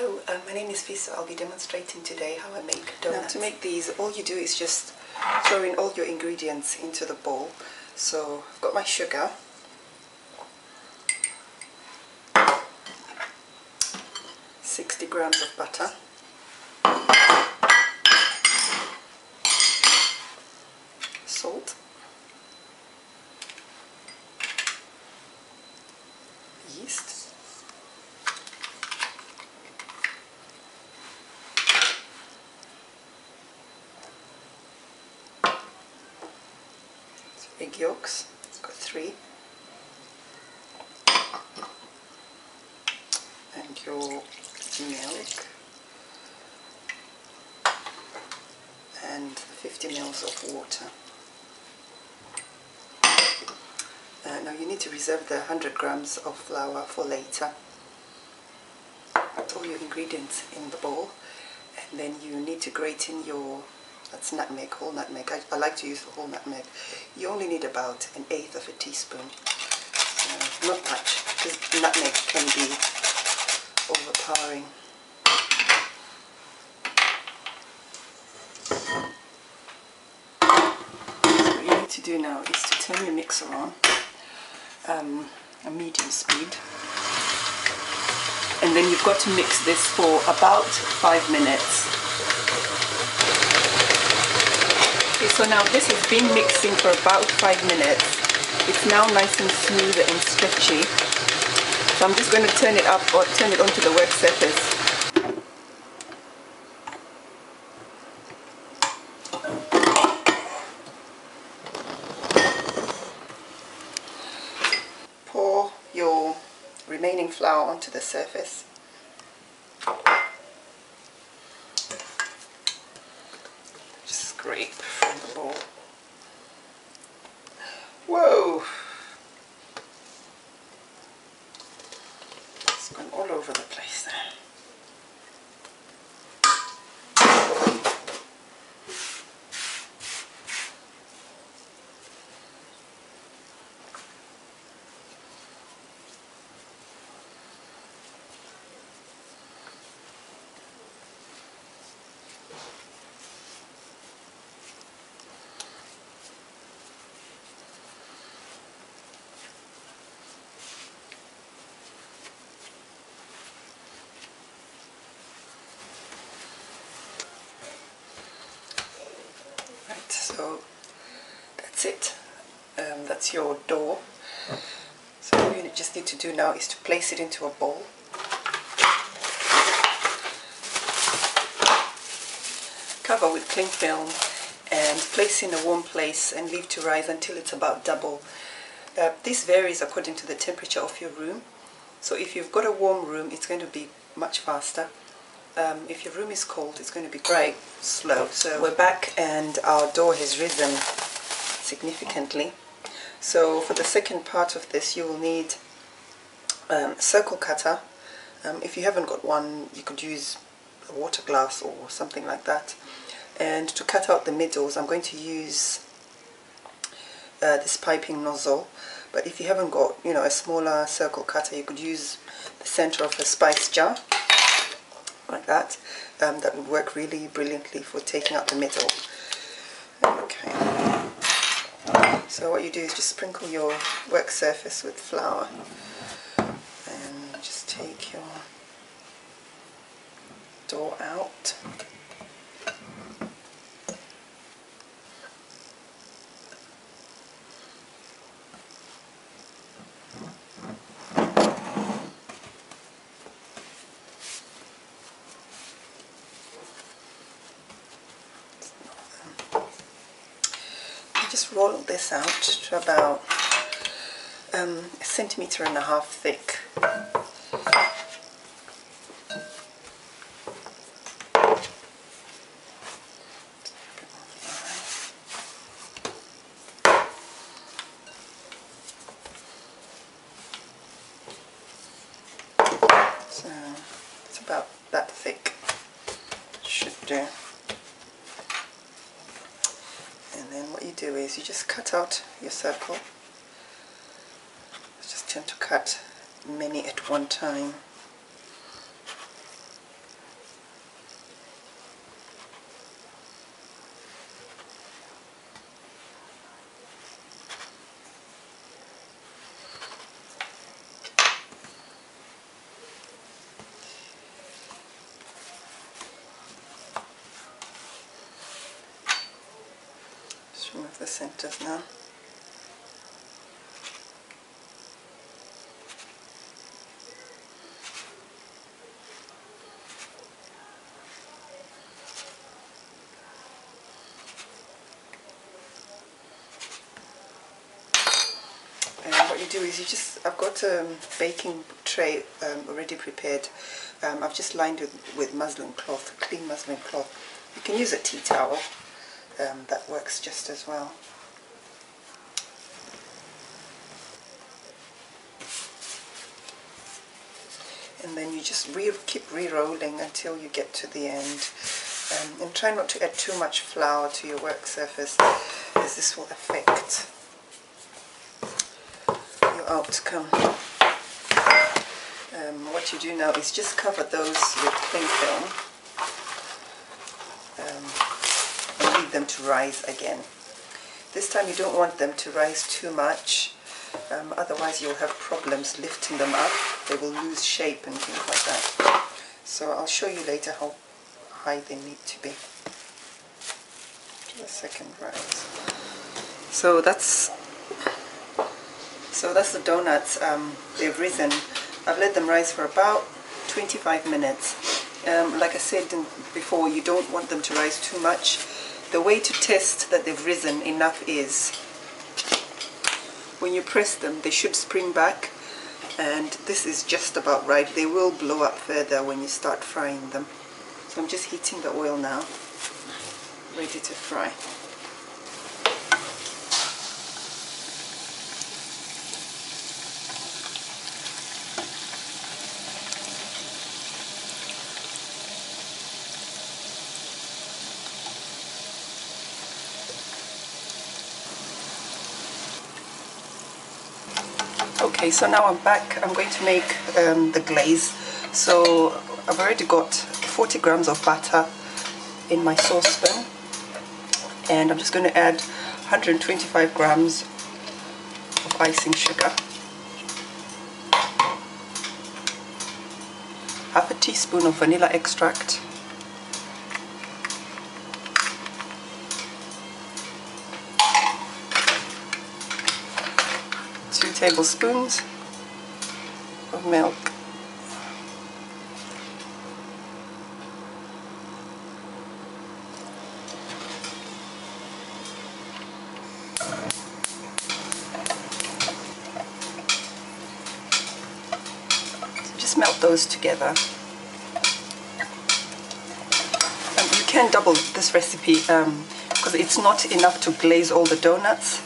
Hello, my name is Fisa. I'll be demonstrating today how I make donuts. Now to make these, all you do is just throw in all your ingredients into the bowl. So I've got my sugar, .60 grams of butter, salt, yeast, egg yolks, I've got 3, and your milk, and 50 ml of water. Now you need to reserve the 100 grams of flour for later. Put all your ingredients in the bowl, and then you need to grate in your, that's nutmeg, whole nutmeg. I like to use the whole nutmeg. You only need about 1/8 of a teaspoon, so not much, because nutmeg can be overpowering. So what you need to do now is to turn your mixer on a medium speed, and then you've got to mix this for about 5 minutes. Okay, so now this has been mixing for about 5 minutes. It's now nice and smooth and stretchy. So I'm just going to turn it up, or turn it onto the work surface. Pour your remaining flour onto the surface. Just scrape from the bowl. Whoa! It's gone all over the place there. So that's it. That's your dough. So all you just need to do now is to place it into a bowl. Cover with cling film and place in a warm place and leave to rise until it's about double. This varies according to the temperature of your room. So if you've got a warm room, it's going to be much faster. If your room is cold, it's going to be quite slow. So we're back and our dough has risen significantly. So for the second part of this, you will need a circle cutter. If you haven't got one, you could use a water glass or something like that. And to cut out the middles, I'm going to use this piping nozzle. But if you haven't got, a smaller circle cutter, you could use the center of a spice jar, like that. That would work really brilliantly for taking out the middle. Okay. So what you do is just sprinkle your work surface with flour, and just take your dough out. Just roll this out to about 1.5 centimeters thick. So it's about that thick, should do. And then what you do is you just cut out your circle. I just tend to cut many at one time. Just remove the centers now. And what you do is I've got a baking tray already prepared. I've just lined it with muslin cloth, clean muslin cloth. You can use a tea towel, that works just as well. And then you just keep re-rolling until you get to the end. And try not to add too much flour to your work surface, as this will affect your outcome. What you do now is just cover those with cling film and leave them to rise again. This time you don't want them to rise too much, otherwise you'll have problems lifting them up. They will lose shape and things like that. So I'll show you later how high they need to be. The second rise. So that's the donuts. They've risen. I've let them rise for about 25 minutes. Like I said before, you don't want them to rise too much. The way to test that they've risen enough is when you press them, they should spring back, and this is just about right. They will blow up further when you start frying them. So I'm just heating the oil now, ready to fry. Okay, so now I'm back. I'm going to make the glaze. So I've already got 40 grams of butter in my saucepan, and I'm just going to add 125 grams of icing sugar, half a teaspoon of vanilla extract, tablespoons of milk, so just melt those together. And you can double this recipe because it's not enough to glaze all the donuts.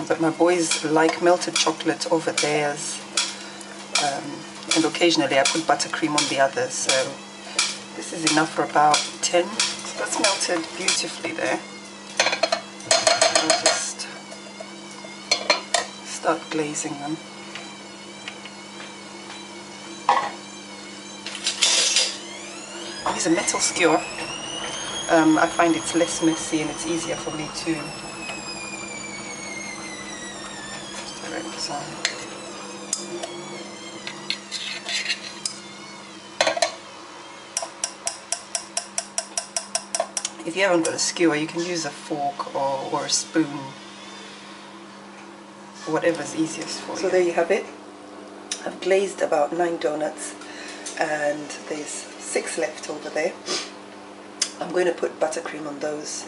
But my boys like melted chocolate over theirs, and occasionally I put buttercream on the others, so this is enough for about 10. So that's melted beautifully there. I'll just start glazing them. I use a metal skewer. I find it's less messy and it's easier for me to on. If you haven't got a skewer, you can use a fork or a spoon, whatever's easiest for you. So there you have it. I've glazed about 9 donuts and there's 6 left over there. I'm going to put buttercream on those